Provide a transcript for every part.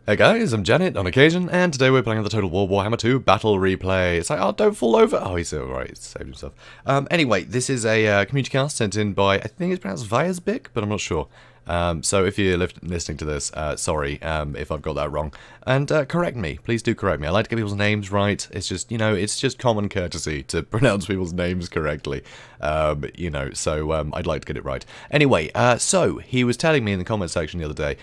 Hey guys, I'm Janet on occasion, and today we're playing the Total War Warhammer II Battle Replay. It's like, oh, don't fall over. Oh, he's alright, he's saved himself. Anyway, this is a community cast sent in by, I think it's pronounced Wierzbik, but I'm not sure. So if you're listening to this, sorry if I've got that wrong. And correct me, please do correct me. I like to get people's names right. It's just, you know, it's just common courtesy to pronounce people's names correctly. You know, so I'd like to get it right. Anyway, so he was telling me in the comment section the other day,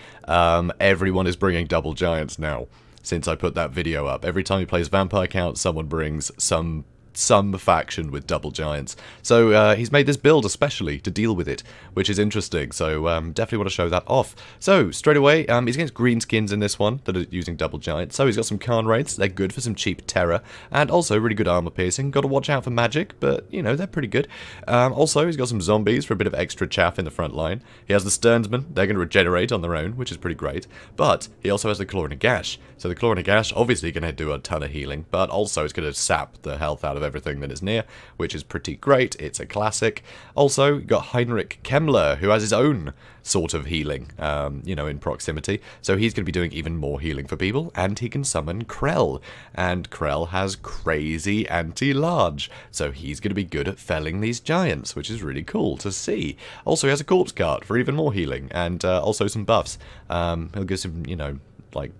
everyone is bringing double giants now. Since I put that video up, every time he plays Vampire Count, someone brings some faction with double giants. So he's made this build especially to deal with it, which is interesting. So definitely want to show that off. So straight away, he's against Greenskins in this one that are using double giants. So he's got some Khan Wraiths. They're good for some cheap terror, and also really good armor piercing. Got to watch out for magic, but you know, they're pretty good. Also, he's got some zombies for a bit of extra chaff in the front line. He has the Sternsmen. They're going to regenerate on their own, which is pretty great. But he also has the Claw and a Gash. So the Claw and a Gash obviously going to do a ton of healing, but also it's going to sap the health out of everything that is near, which is pretty great. It's a classic. Also, you've got Heinrich Kemmler, who has his own sort of healing, you know, in proximity. So he's going to be doing even more healing for people, and he can summon Krell. And Krell has crazy anti-large, so he's going to be good at felling these giants, which is really cool to see. Also, he has a corpse cart for even more healing, and also some buffs. He'll give some, you know, like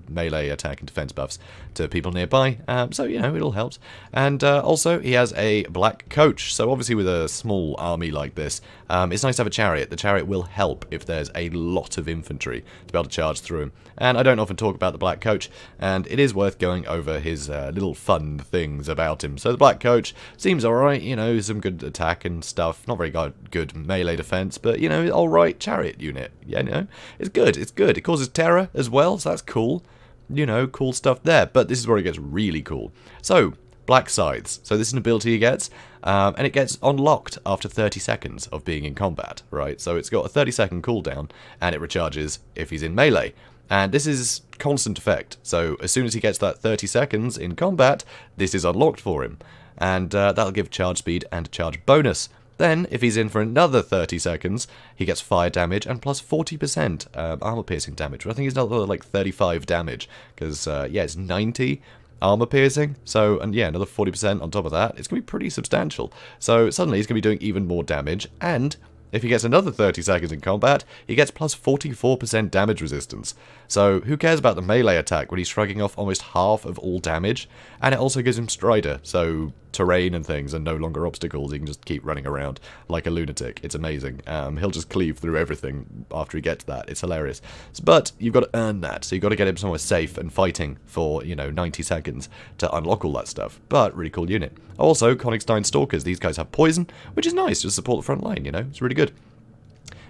melee attack and defense buffs to people nearby, so you know, it all helps. And also he has a black coach, so obviously with a small army like this, it's nice to have a chariot. The chariot will help if there's a lot of infantry to be able to charge through him. And I don't often talk about the black coach, and it is worth going over his little fun things about him. So the black coach seems alright, you know, some good attack and stuff, not very good melee defense, but you know, alright chariot unit, you know, it's good, it's good. It causes terror as well, so that's cool. You know, cool stuff there. But this is where it gets really cool. So, black scythes. So this is an ability he gets, and it gets unlocked after 30 seconds of being in combat, right? So it's got a 30-second cooldown, and it recharges if he's in melee. And this is constant effect. So as soon as he gets that 30 seconds in combat, this is unlocked for him. And that'll give charge speed and charge bonus. Then, if he's in for another 30 seconds, he gets fire damage and plus 40% armor piercing damage, which I think is another like 35 damage, because, yeah, it's 90 armor piercing, so, and yeah, another 40% on top of that. It's going to be pretty substantial. So, suddenly he's going to be doing even more damage, and if he gets another 30 seconds in combat, he gets plus 44% damage resistance. So, who cares about the melee attack when he's shrugging off almost half of all damage? And it also gives him Strider, so terrain and things are no longer obstacles. He can just keep running around like a lunatic. It's amazing. He'll just cleave through everything after he gets that. It's hilarious. But you've got to earn that, so you've got to get him somewhere safe and fighting for, you know, 90 seconds to unlock all that stuff. But really cool unit. Also, Konigstein Stalkers. These guys have poison, which is nice to support the front line, you know. It's really good.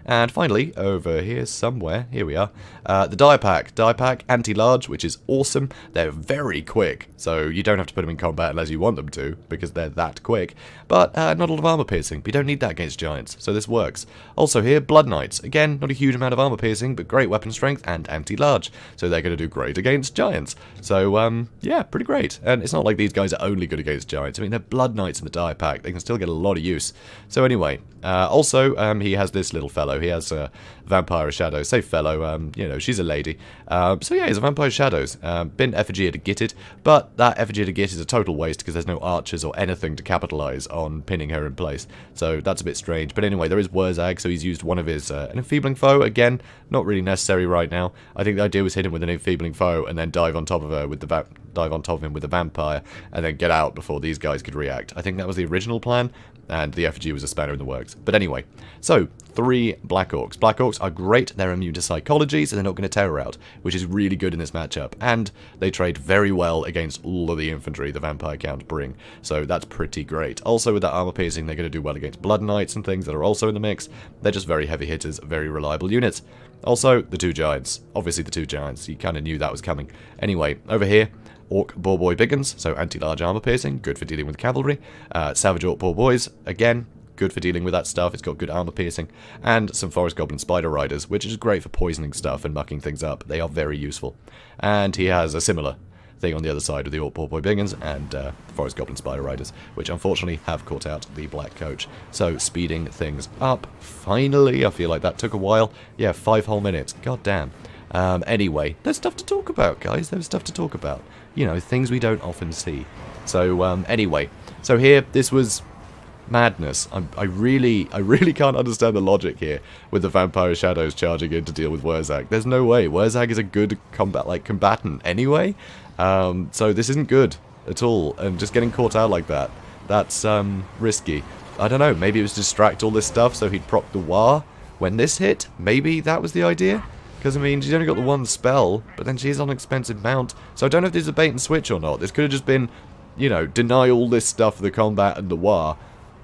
And finally, over here somewhere, here we are, the Die Pack. Die Pack, anti-large, which is awesome. They're very quick, so you don't have to put them in combat unless you want them to, because they're that quick. But not a lot of armor piercing, but you don't need that against giants, so this works. Also here, Blood Knights. Again, not a huge amount of armor piercing, but great weapon strength and anti-large, so they're going to do great against giants. So, yeah, pretty great. And it's not like these guys are only good against giants. I mean, they're Blood Knights in the Die Pack. They can still get a lot of use. So anyway, also, he has this little fellow. He has Vampire Shadows. Say fellow, you know, she's a lady. So yeah, he's a Vampire Shadows. Been effigy to get it, but that effigy to get is a total waste because there's no archers or anything to capitalize on pinning her in place. So that's a bit strange. But anyway, there is Wierzbik, so he's used one of his an enfeebling foe. Again, not really necessary right now. I think the idea was hit him with an enfeebling foe and then dive on top of her with the him with the vampire and then get out before these guys could react. I think that was the original plan, and the effigy was a spanner in the works. But anyway, so 3 Black Orcs. Black Orcs are great. They're immune to psychology, so they're not going to terror out, which is really good in this matchup. And they trade very well against all of the infantry the Vampire Count bring, so that's pretty great. Also, with that armor piercing, they're going to do well against Blood Knights and things that are also in the mix. They're just very heavy hitters, very reliable units. Also, the 2 giants. Obviously, the 2 giants. You kind of knew that was coming. Anyway, over here, Orc Boar Boy Biggins, so anti-large armor piercing, good for dealing with cavalry. Savage Orc Boar Boys, again, good for dealing with that stuff. It's got good armor piercing. And some Forest Goblin Spider Riders, which is great for poisoning stuff and mucking things up. They are very useful. And he has a similar thing on the other side of the Orc Boar Boy Biggins and Forest Goblin Spider Riders, which unfortunately have caught out the Black Coach. So speeding things up, finally. I feel like that took a while. Yeah, 5 whole minutes. God damn. Anyway, there's stuff to talk about, guys. There's stuff to talk about. You know, things we don't often see. So, anyway. So here, this was madness. I really can't understand the logic here with the Vampire Shadows charging in to deal with Wierzbik. There's no way. Wierzbik is a good combatant anyway. So this isn't good at all. And just getting caught out like that, that's risky. I don't know. Maybe it was to distract all this stuff so he'd proc the War when this hit. Maybe that was the idea. Because, I mean, she's only got the one spell, but then she's on an expensive mount. So I don't know if this is a bait and switch or not. This could have just been, you know, deny all this stuff for the combat and the War.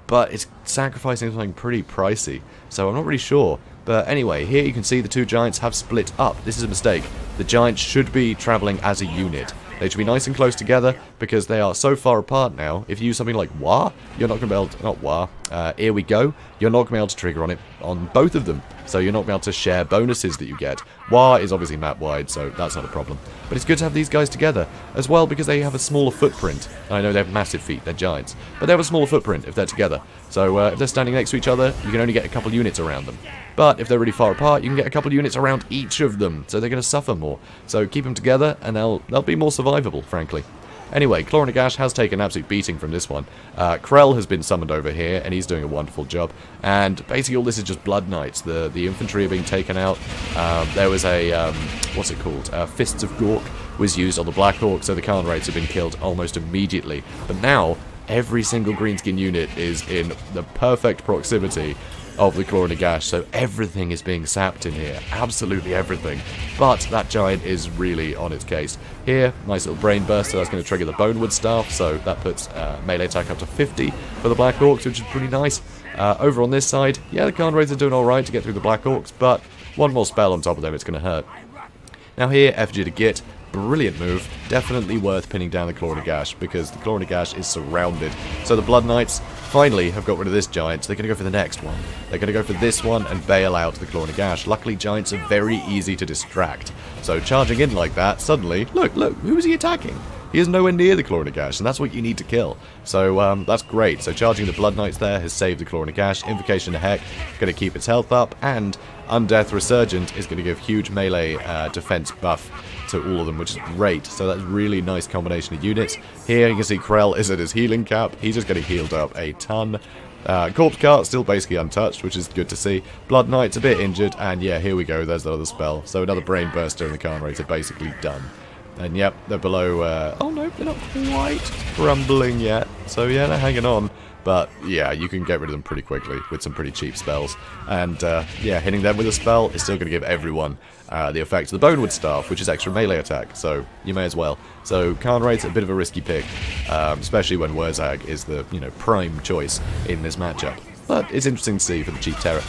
But it's sacrificing something pretty pricey. So I'm not really sure. But anyway, here you can see the two giants have split up. This is a mistake. The giants should be travelling as a unit. They should be nice and close together because they are so far apart now. If you use something like War, you're not going to be able to... Not War. Here we go. You're not going to be able to trigger on it on both of them. So you're not going to be able to share bonuses that you get. War is obviously map-wide, so that's not a problem. But it's good to have these guys together as well because they have a smaller footprint. I know they have massive feet, they're giants. But they have a smaller footprint if they're together. So if they're standing next to each other, you can only get a couple units around them. But if they're really far apart, you can get a couple units around each of them. So they're going to suffer more. So keep them together and they'll be more survivable, frankly. Anyway, Klorinagash has taken an absolute beating from this one. Krell has been summoned over here, and he's doing a wonderful job. And basically all this is just Blood Knights. The infantry are being taken out. There was a, what's it called? Fists of Gork was used on the Black Hawk, so the Khan raids have been killed almost immediately. But now, every single Greenskin unit is in the perfect proximity of the Klorinagash, so everything is being sapped in here. Absolutely everything. But that giant is really on its case. Here, nice little brain burster, that's going to trigger the Bonewood Staff, so that puts melee attack up to 50 for the Black Orcs, which is pretty nice. Over on this side, yeah, the Khan raids are doing alright to get through the Black Orcs, but one more spell on top of them, it's going to hurt. Now here, effigy to Git. Brilliant move, definitely worth pinning down the Klorinagash because the Klorinagash is surrounded. So the Blood Knights finally have got rid of this giant, so they're going to go for the next one. They're going to go for this one and bail out the Klorinagash. Luckily, giants are very easy to distract. So charging in like that, suddenly, look, who is he attacking? He is nowhere near the Klorinagash, and that's what you need to kill. So that's great. So charging the Blood Knights there has saved the Klorinagash. Invocation of Heck, going to keep its health up, and Undeath Resurgent is going to give huge melee defense buff to all of them, which is great. So that's a really nice combination of units. Here you can see Krell is at his healing cap. He's just getting healed up a ton. Corpse Cart still basically untouched, which is good to see. Blood Knight's a bit injured, and yeah, here we go. There's the other spell. So another Brain Burster and the Khan raids are basically done. And yep, they're below, oh no, they're not quite crumbling yet. So yeah, they're hanging on. But yeah, you can get rid of them pretty quickly with some pretty cheap spells. And yeah, hitting them with a spell is still going to give everyone the effect of the Bonewood Staff, which is extra melee attack. So you may as well. So Khan raid's a bit of a risky pick, especially when Wierzbik is the, you know, prime choice in this matchup. But it's interesting to see for the cheap terror.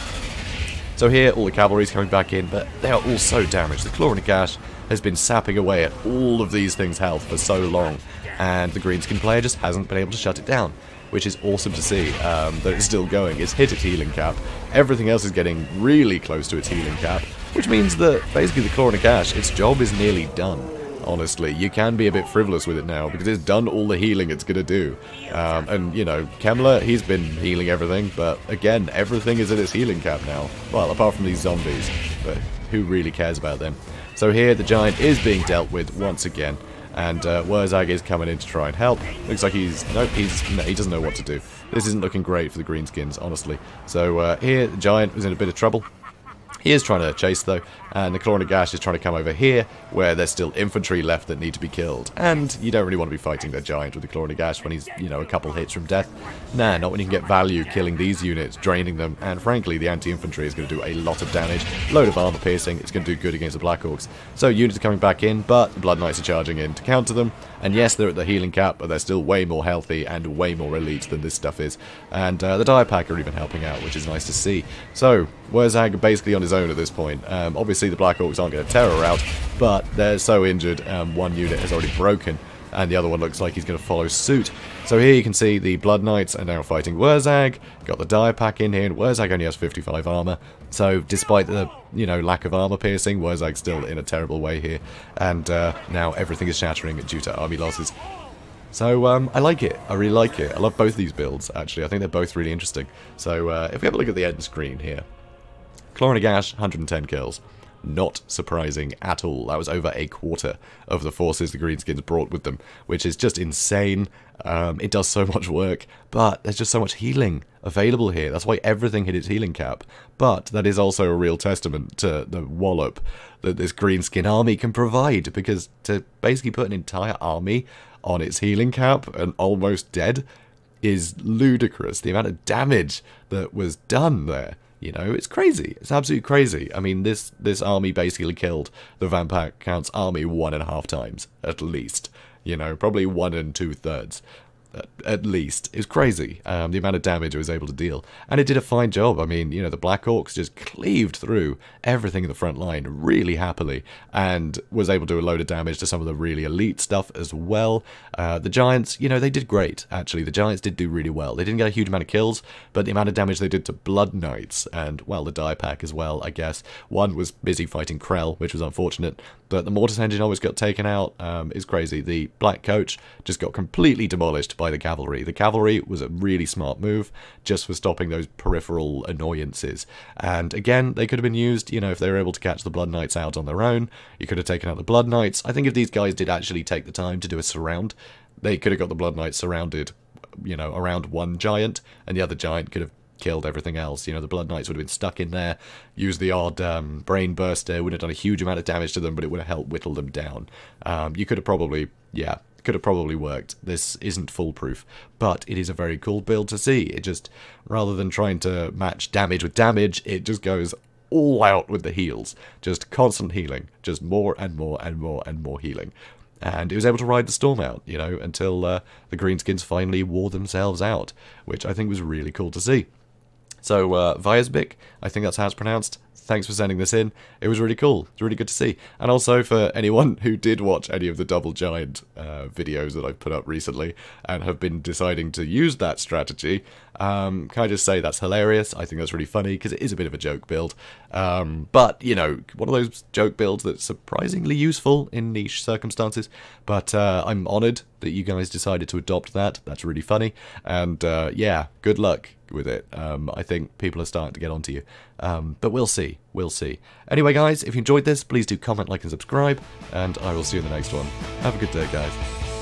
So here, all the cavalry's coming back in, but they are all so damaged. The Klorinagash has been sapping away at all of these things' health for so long, and the Greenskin player just hasn't been able to shut it down, which is awesome to see that it's still going. It's hit its healing cap. Everything else is getting really close to its healing cap, which means that basically the Klorinagash, its job is nearly done. Honestly, you can be a bit frivolous with it now because it's done all the healing it's going to do. And, you know, Kemmler, he's been healing everything, but again, everything is at its healing cap now. Well, apart from these zombies, but who really cares about them? So here, the giant is being dealt with once again, and Wierzbik is coming in to try and help. Looks like he doesn't know what to do. This isn't looking great for the Greenskins, honestly. So here, the giant was in a bit of trouble. He is trying to chase, though, and the Klorinagash is trying to come over here, where there's still infantry left that need to be killed. And you don't really want to be fighting the giant with the Klorinagash when he's, you know, a couple hits from death. Nah, not when you can get value killing these units, draining them, and frankly, the anti-infantry is going to do a lot of damage, load of armor piercing, it's going to do good against the Black Orcs. So units are coming back in, but the Blood Knights are charging in to counter them, and yes, they're at the healing cap, but they're still way more healthy and way more elite than this stuff is. And the Dire Pack are even helping out, which is nice to see. So, Wierzbik basically on his own at this point. Obviously the Black Orcs aren't going to terror out, but they're so injured, one unit has already broken, and the other one looks like he's going to follow suit. So here you can see the Blood Knights are now fighting Wierzbik, got the Dire Pack in here, and Wierzbik only has 55 armor, so despite the, you know, lack of armor piercing, Wierzbik's still in a terrible way here, and now everything is shattering due to army losses. So, I like it. I really like it. I love both these builds, actually. I think they're both really interesting. So, if we have a look at the end screen here. Klorinagash, 110 kills. not surprising at all. That was over a quarter of the forces the Greenskins brought with them, which is just insane. It does so much work, but there's just so much healing available here. That's why everything hit its healing cap. But that is also a real testament to the wallop that this Greenskin army can provide, because to basically put an entire army on its healing cap and almost dead is ludicrous. The amount of damage that was done there, you know, it's crazy. It's absolutely crazy. I mean, this army basically killed the Vampire Count's army 1.5 times, at least. You know, probably 1 2/3. At least. It was crazy, the amount of damage it was able to deal. And it did a fine job. I mean, you know, the Black Orcs just cleaved through everything in the front line really happily, and was able to do a load of damage to some of the really elite stuff as well. The Giants, you know, they did great, actually. The Giants did do really well. They didn't get a huge amount of kills, but the amount of damage they did to Blood Knights, and, well, the Die Pack as well, I guess. One was busy fighting Krell, which was unfortunate, but the Mortis Engine always got taken out. Is crazy. The Black Coach just got completely demolished by the cavalry. The cavalry was a really smart move just for stopping those peripheral annoyances. And again, they could have been used, you know, if they were able to catch the Blood Knights out on their own. You could have taken out the Blood Knights. I think if these guys did actually take the time to do a surround, they could have got the Blood Knights surrounded, you know, around one giant, and the other giant could have killed everything else. You know, the Blood Knights would have been stuck in there, used the odd brain burster, would have done a huge amount of damage to them, but it would have helped whittle them down. You could have probably, yeah, could have probably worked. This isn't foolproof, but it is a very cool build to see. It just, rather than trying to match damage with damage, it just goes all out with the heals. Just constant healing. Just more and more and more and more healing. And it was able to ride the storm out, you know, until the Greenskins finally wore themselves out, which I think was really cool to see. So, Wierzbik, I think that's how it's pronounced. Thanks for sending this in. It was really cool. It's really good to see. And also for anyone who did watch any of the Double Giant videos that I've put up recently and have been deciding to use that strategy, can I just say that's hilarious. I think that's really funny because it is a bit of a joke build. But, you know, one of those joke builds that's surprisingly useful in niche circumstances. But I'm honoured that you guys decided to adopt that. That's really funny. And yeah, good luck with it. I think people are starting to get onto you. But we'll see. We'll see. Anyway, guys, if you enjoyed this, please do comment, like, and subscribe. And I will see you in the next one. Have a good day, guys.